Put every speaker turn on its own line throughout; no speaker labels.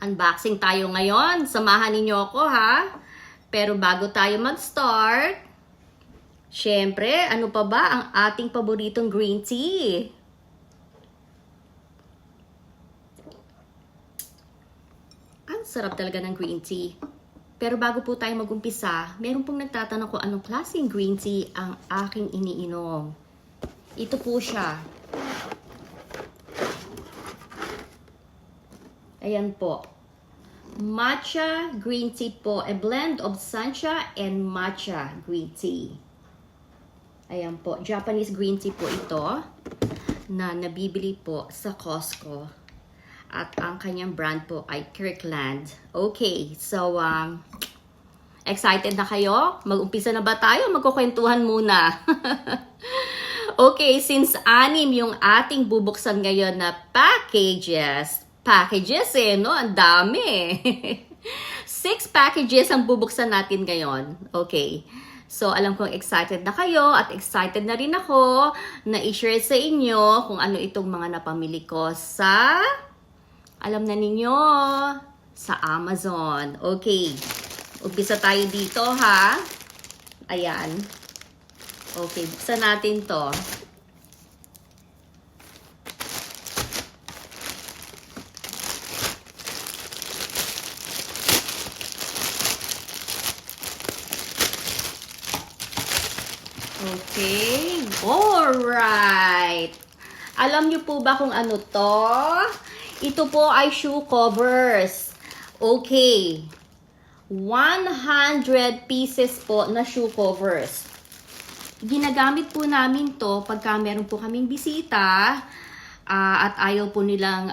Unboxing tayo ngayon. Samahan ninyo ako ha. Pero bago tayo mag-start, syempre, ano pa ba ang ating paboritong green tea? Ang sarap talaga ng green tea. Pero bago po tayo mag-umpisa, meron pong nagtatanong kung anong klaseng green tea ang aking iniinom. Ito po siya. Ayan po. Matcha green tea po. A blend of sancha and matcha green tea. Ayan po. Japanese green tea po ito na nabibili po sa Costco. At ang kanyang brand po ay Kirkland. Okay. So, excited na kayo? Mag-umpisa na ba tayo? Magkukwentuhan muna. Okay. Since 6 yung ating bubuksan ngayon na packages no? Ang dami. 6 packages ang bubuksan natin ngayon. Okay. So, alam kong excited na kayo at excited na rin ako na i-share sa inyo kung ano itong mga napamili ko sa, alam na ninyo, sa Amazon. Okay. Umpisa tayo dito, ha? Ayan. Okay. Buksan natin to. Okay. Alright. Alam niyo po ba kung ano to? Ito po ay shoe covers. Okay. 100 pieces po na shoe covers. Ginagamit po namin to pagka meron po kaming bisita at ayaw po nilang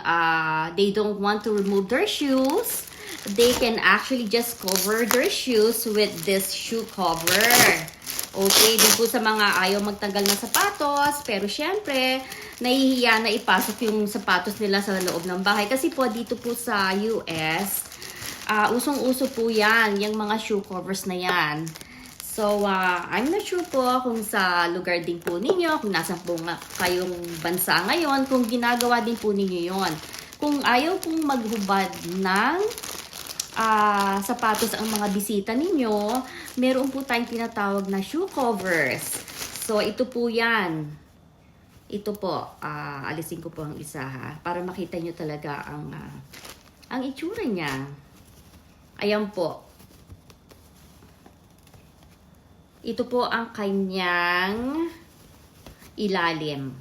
they don't want to remove their shoes. They can actually just cover their shoes with this shoe cover. Okay, din po sa mga ayaw magtanggal ng sapatos, pero syempre, nahihiya na ipasok yung sapatos nila sa loob ng bahay. Kasi po, dito po sa US, usong-uso po yan, yung mga shoe covers na yan. So, I'm not sure po kung sa lugar din po ninyo, kung nasa po kayong bansa ngayon, kung ginagawa din po ninyo yon. Kung ayaw pong maghubad ng sapatos ang mga bisita ninyo, meron po tayong tinatawag na shoe covers. So, ito po yan. Ito po, alisin ko po ang isa ha, para makita nyo talaga ang itsura niya. Ayan po. Ito po ang kanyang ilalim.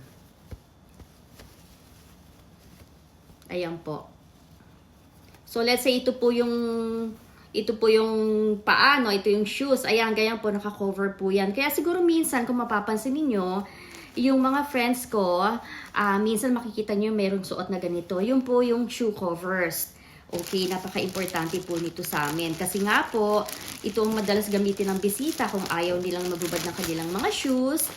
Ayan po. So, let's say ito po yung paa, no? Ito yung shoes. Ayan, ganyan po, naka-cover po yan. Kaya siguro minsan, kung mapapansin niyo yung mga friends ko, minsan makikita niyo merong suot na ganito. Yun po yung shoe covers. Okay, napaka-importante po nito sa amin. Kasi nga po, ito ang madalas gamitin ng bisita kung ayaw nilang magbubad ng kanilang mga shoes.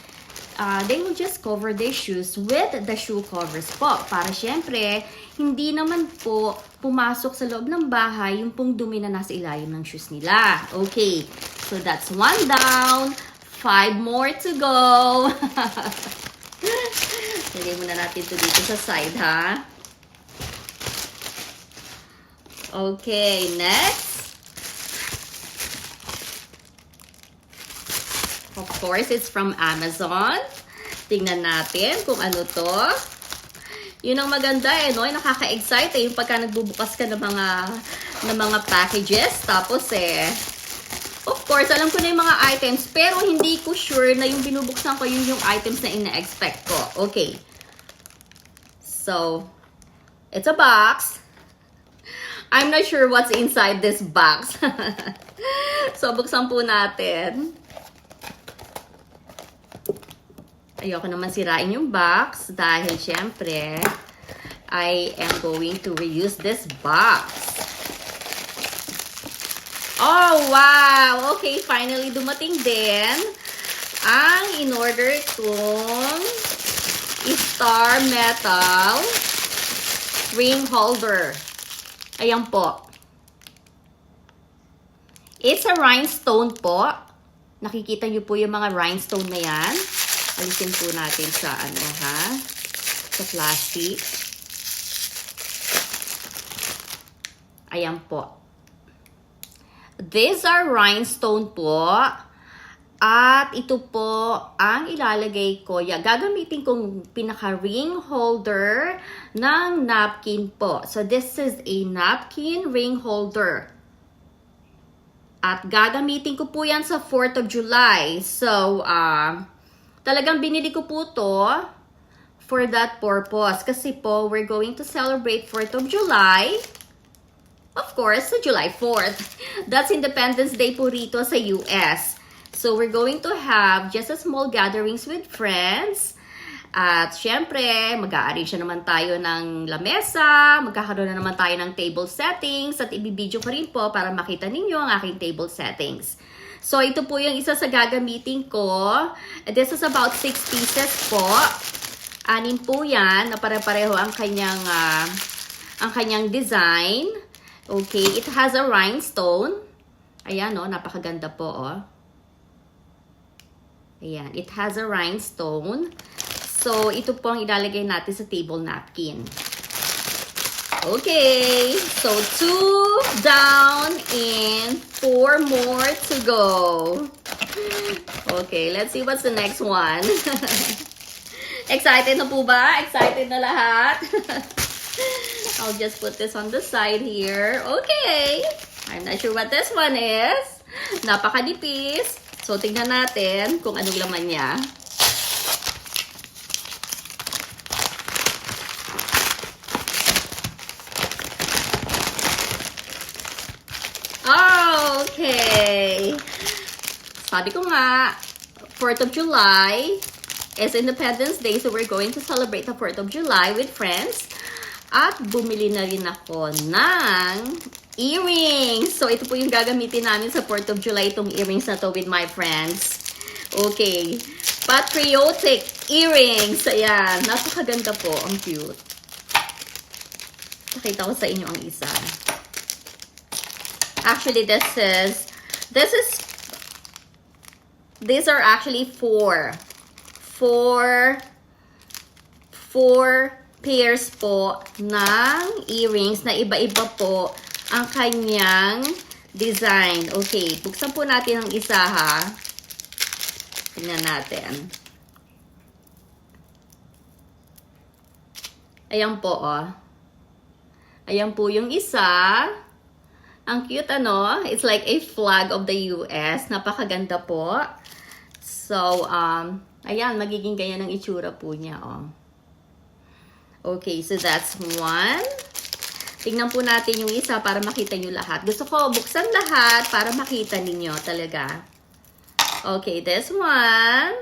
They will just cover their shoes with the shoe covers po. Para syempre, hindi naman po pumasok sa loob ng bahay yung pong dumi na nasa ilalim ng shoes nila. Okay, so that's 1 down. 5 more to go. Lagay muna natin ito dito sa side, ha? Okay, next. Of course, it's from Amazon. Tingnan natin kung ano to. Yun ang maganda no? Nakaka-excite yung pagka nagbubukas ka ng mga packages. Tapos of course, alam ko na yung mga items, pero hindi ko sure na yung binubuksan ko yung items na ina-expect ko. Okay. So, it's a box. I'm not sure what's inside this box. So, buksan po natin. Ayoko naman sirain yung box dahil syempre, I am going to reuse this box. Oh, wow! Okay, finally dumating din ang in-order kong Star Metal ring holder. Ayan po. It's a rhinestone po. Nakikita niyo po yung mga rhinestone na yan. Alisin po natin sa sa plastic. Ayan po. These are rhinestone po. At ito po ang ilalagay ko. Gagamitin kong pinaka-ring holder ng napkin po. So, this is a napkin ring holder. At gagamitin ko po yan sa 4th of July. So, talagang binili ko po to for that purpose. Kasi po, we're going to celebrate 4th of July. Of course, sa July 4th. That's Independence Day po rito sa US. So, we're going to have just a small gatherings with friends. At syempre, mag-a-arrange na naman tayo ng lamesa, magkakaroon na naman tayo ng table settings, at ibibideo ko rin po para makita ninyo ang aking table settings. So, ito po yung isa sa gagamitin ko. This is about 6 pieces po. 6 po yan, na pare-pareho ang kanyang design. Okay, it has a rhinestone. Ayan, napakaganda po, Ayan, it has a rhinestone. So, ito po ang ilalagay natin sa table napkin. Okay, so 2 down and 4 more to go. Okay, let's see what's the next one. Excited na po ba? Excited na lahat? I'll just put this on the side here. Okay, I'm not sure what this one is. Napakanipis. So, tingnan natin kung anong laman niya. Okay. Sabi ko nga, 4th of July is Independence Day. So, we're going to celebrate the 4th of July with friends. At bumili na rin ako ng earrings. So, ito po yung gagamitin namin sa 4th of July, itong earrings na to with my friends. Okay. Patriotic earrings. Ayan. Napakaganda po. Ang cute. Pakita ko sa inyo ang isa. Actually, these are actually 4 pairs po ng earrings na iba-iba po ang kanyang design. Okay, buksan po natin ang isa, ha. Tingnan natin. Ayan po, Ayan po yung isa. Ang cute, It's like a flag of the US. Napakaganda po. So, ayan, magiging ganyan ang itsura po niya, Okay, so that's 1. Tingnan po natin yung isa para makita nyo lahat. Gusto ko buksan lahat para makita ninyo talaga. Okay, this one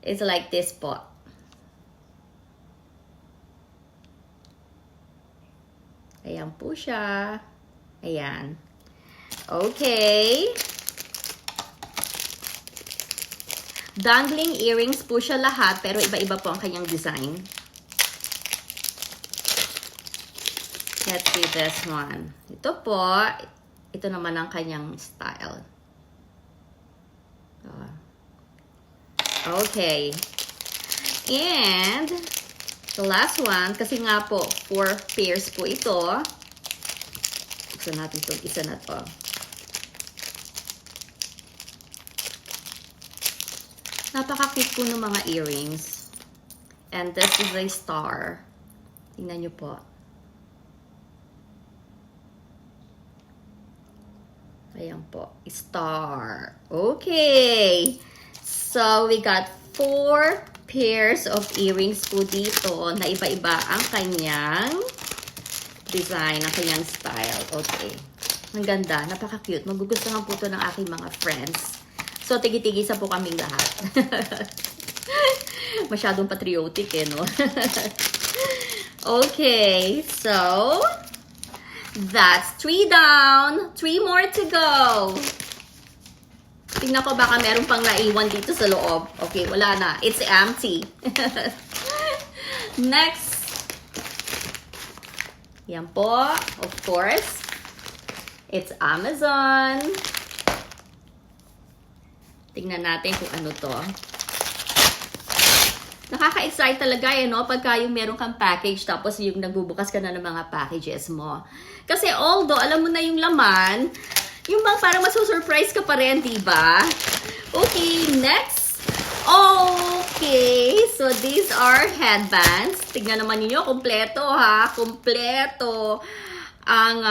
is like this po. Ayan po siya. Ayan. Okay. Dangling earrings po siya lahat, pero iba-iba po ang kanyang design. Let's see this one. Ito po, ito naman ang kanyang style. Okay. And the last one, kasi nga po, 4 pairs po ito. Buksan natin itong isa na to. Napaka-cute po ng mga earrings. And this is a star. Tingnan nyo po. Ayan po. Star. Okay. So, we got 4 pairs of earrings po dito na iba-iba ang kanyang design, ang kanyang style. Okay. Ang ganda. Napaka-cute. Magugustuhan po ito ng aking mga friends. So, tigi-tigisa po kaming lahat. Masyadong patriotic, no? Okay. So, that's 3 down. 3 more to go. Tingnan ko baka meron pang naiwan dito sa loob. Okay, wala na. It's empty. Next. Yan po. Of course. It's Amazon. Tingnan natin kung ano to. Nakaka-excite talaga no? Pagka yung meron kang package tapos yung nagbubukas ka na ng mga packages mo. Kasi although alam mo na yung laman, yung bang parang masusurprise ka pa rin, diba? Okay, next. Okay, so these are headbands. Tignan naman niyo, kompleto ha, kompleto ang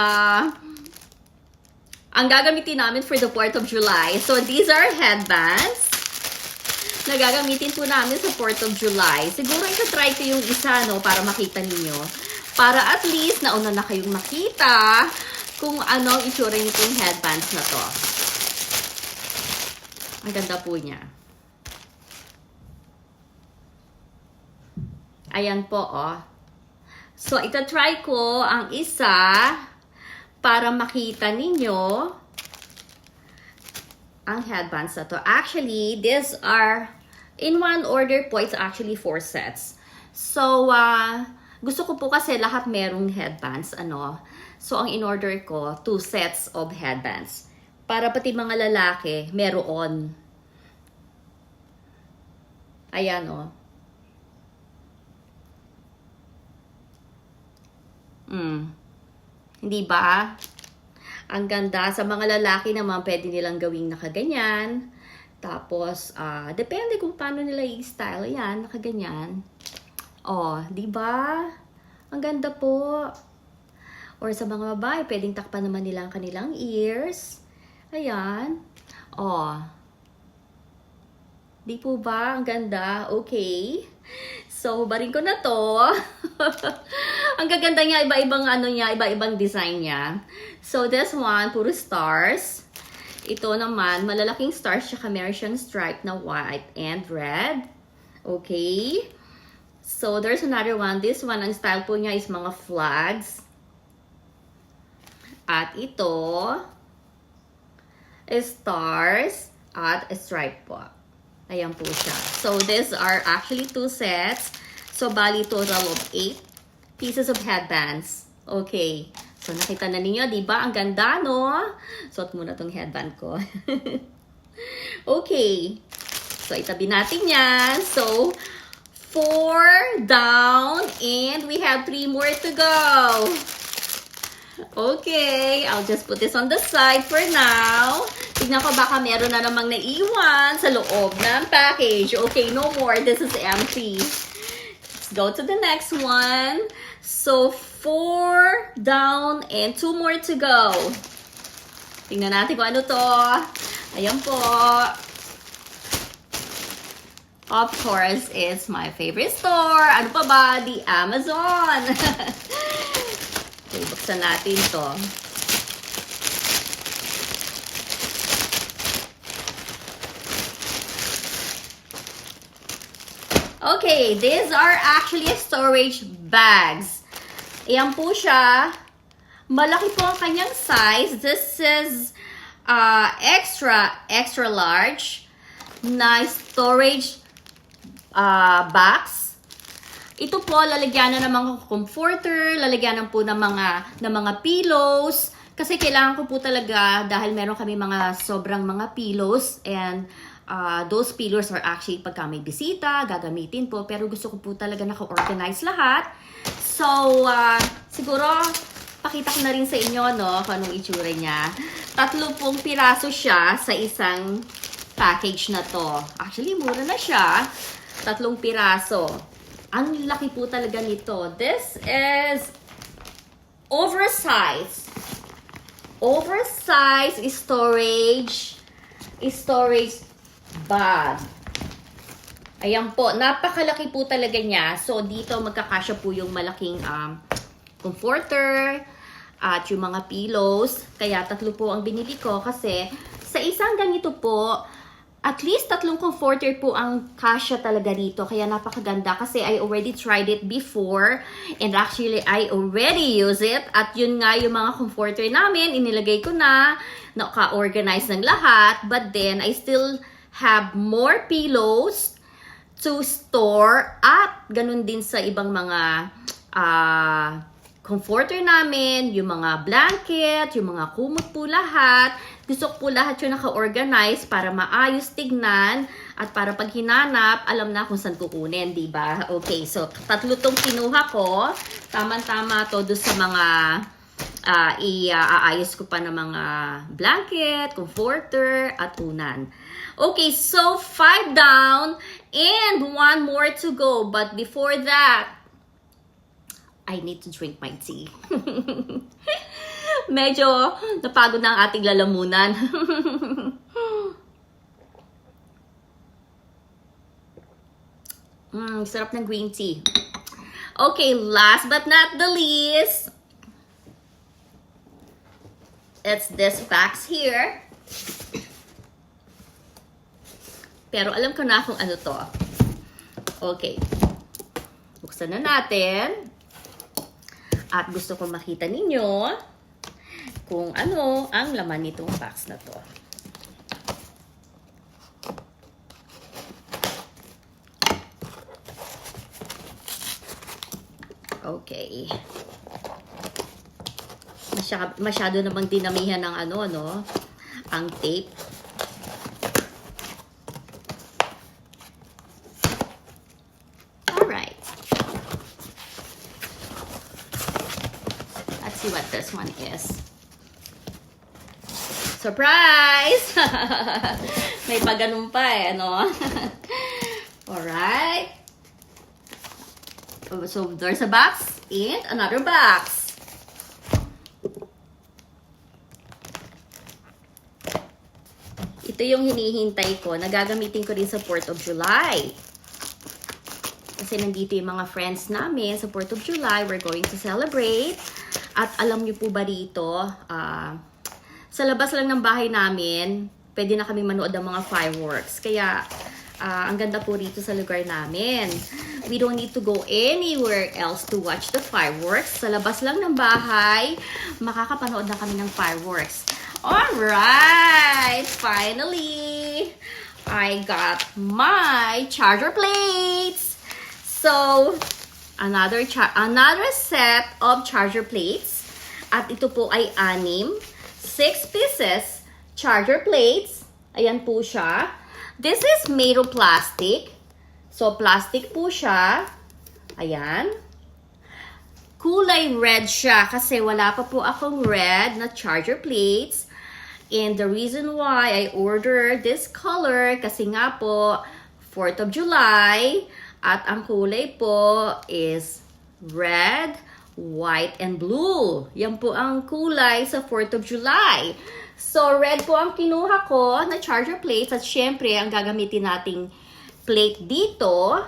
gagamitin namin for the 4th of July. So these are headbands na gagamitin po namin sa 4th of July. Siguro ito-try ko yung isa, no, para makita ninyo. Para at least nauna na kayong makita kung ano ang itsura nitong headbands na to. Ang ganda po niya. Ayan po, oh. So, ito-try ko ang isa para makita ninyo ang headbands na to. Actually, these are, in one order po, it's actually 4 sets. So, gusto ko po kasi lahat merong headbands, ano. So, ang in-order ko, 2 sets of headbands. Para pati mga lalaki, meron. Ayan, oh. Hindi ba? Ang ganda. Sa mga lalaki naman, pwede nilang gawing nakaganyan. Tapos, depende kung paano nila i-style. Ayan, nakaganyan. Oh, di ba? Ang ganda po. Or sa mga babae, pwedeng takpan naman nila ang kanilang ears. Ayan. Oh. Di po ba? Ang ganda. Okay. So, barin ko na to. Ang gaganda niya, iba-ibang ano niya, iba-ibang design niya. So, this one, puro stars. Ito naman, malalaking stars, tsaka meron siyang stripe na white and red. Okay. So, there's another one. This one, ang style po niya is mga flags. At ito, is stars at a stripe po. Ayan po siya. So, these are actually 2 sets. So, bali total of 8 pieces of headbands. Okay. So, nakita na ninyo, di ba? Ang ganda, no? Suot muna tong headband ko. Okay. So, itabi natin yan. So, 4 down and we have 3 more to go. Okay. I'll just put this on the side for now. Tignan ko baka meron na namang naiwan sa loob ng package. Okay, no more. This is empty. Let's go to the next one. So, 4 down and 2 more to go. Tingnan natin kung ano to. Ayan po. Of course, it's my favorite store. Ano pa ba? The Amazon. Okay, buksan natin to. Okay, these are actually storage bags. Ayan po siya. Malaki po ang kanyang size. This is extra large na storage box. Ito po, lalagyan na ng mga comforter, lalagyan na po ng mga pillows. Kasi kailangan ko po talaga, dahil meron kami mga sobrang mga pillows, and those pillows are actually pagka may bisita, gagamitin po. Pero gusto ko po talaga naka-organize lahat. So, siguro, pakita ko na rin sa inyo, no, kung anong itsura niya. 3 pong piraso siya sa isang package na to. Actually, mura na siya. 3 piraso. Ang laki po talaga nito. This is oversized storage bag. Ayan po, napakalaki po talaga niya. So, dito magkakasya po yung malaking comforter at yung mga pillows. Kaya 3 po ang binili ko kasi sa isang ganito po, at least 3 comforter po ang kasya talaga dito. Kaya napakaganda kasi I already tried it before and actually I already use it. At yun nga yung mga comforter namin, inilagay ko na, naka-organize ng lahat. But then, I still have more pillows to store at ganun din sa ibang mga comforter namin, yung mga blanket, yung mga kumot po lahat. Gusto ko po lahat yung naka-organize para maayos tignan at para pag hinanap, alam na kung saan kukunin, di ba? Okay, so tatlo tong kinuha ko. Tama-tama to doon sa mga iaayos ko pa ng mga blanket, comforter, at unan. Okay, so 5 down and 1 more to go. But before that, I need to drink my tea. Medyo napagod na ang ating lalamunan. Sarap ng green tea. Okay, last but not the least, it's this box here. Pero alam ko na kung ano to. Okay. Buksan na natin. At gusto ko makita ninyo kung ano ang laman nitong box na to. Okay. Masyado namang dinamihan ng ang tape. Alright. Let's see what this one is. Surprise! May pagganun pa no? Alright. So, there's a box and another box. Ito yung hinihintay ko. Nagagamitin ko rin sa 4th of July. Kasi nandito yung mga friends namin sa 4th of July. We're going to celebrate. At alam niyo po ba dito, sa labas lang ng bahay namin, pwede na kami manood ng mga fireworks. Kaya, ang ganda po rito sa lugar namin. We don't need to go anywhere else to watch the fireworks. Sa labas lang ng bahay, makakapanood na kami ng fireworks. Alright! Finally, I got my charger plates. So, another set of charger plates. At ito po ay 6 pieces charger plates. Ayan po siya. This is made of plastic. So, plastic po siya. Ayan. Kulay red siya kasi wala pa po akong red na charger plates. And the reason why I ordered this color kasi nga po 4th of July at ang kulay po is red, white, and blue. Yan po ang kulay sa 4th of July. So, red po ang kinuha ko na charger plates at syempre ang gagamitin nating plate dito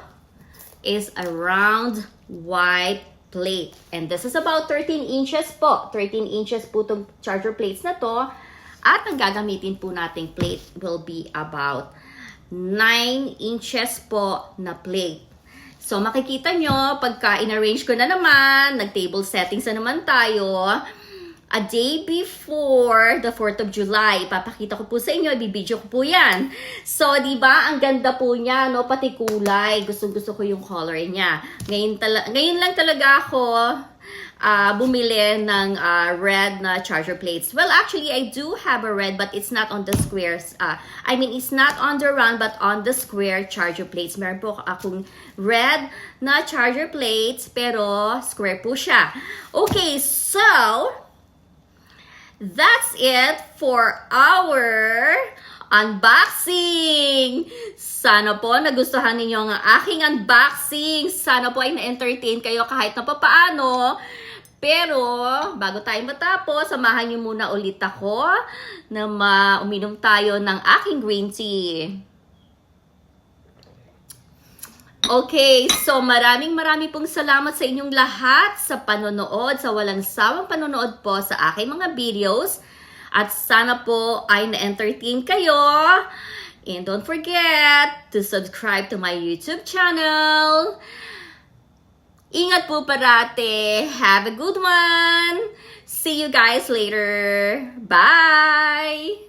is a round white plate. And this is about 13 inches po. 13 inches po itong charger plates na to. At ang gagamitin po nating plate will be about 9 inches po na plate. So makikita nyo, pagka in-arrange ko na naman, nag-table settings na naman tayo, a day before the 4th of July, ipapakita ko po sa inyo, ibibidyo ko po yan. So, di ba ang ganda po niya, no? Pati kulay. Gusto ko yung color niya. Ngayon lang talaga ako bumili ng red na charger plates. Well, actually, I do have a red, but it's not on the squares. It's not on the round, but on the square charger plates. Meron po akong red na charger plates, pero square po siya. Okay, so that's it for our unboxing. Sana po nagustuhan ninyo ang aking unboxing. Sana po ay na-entertain kayo kahit na papaano. Pero, bago tayo matapos, samahan niyo muna ulit ako na uminom tayo ng aking green tea. Okay, so maraming pong salamat sa inyong lahat sa panonood, sa walang sawang panonood po sa aking mga videos. At sana po ay na-entertain kayo. And don't forget to subscribe to my YouTube channel. Ingat po parate. Have a good one. See you guys later. Bye!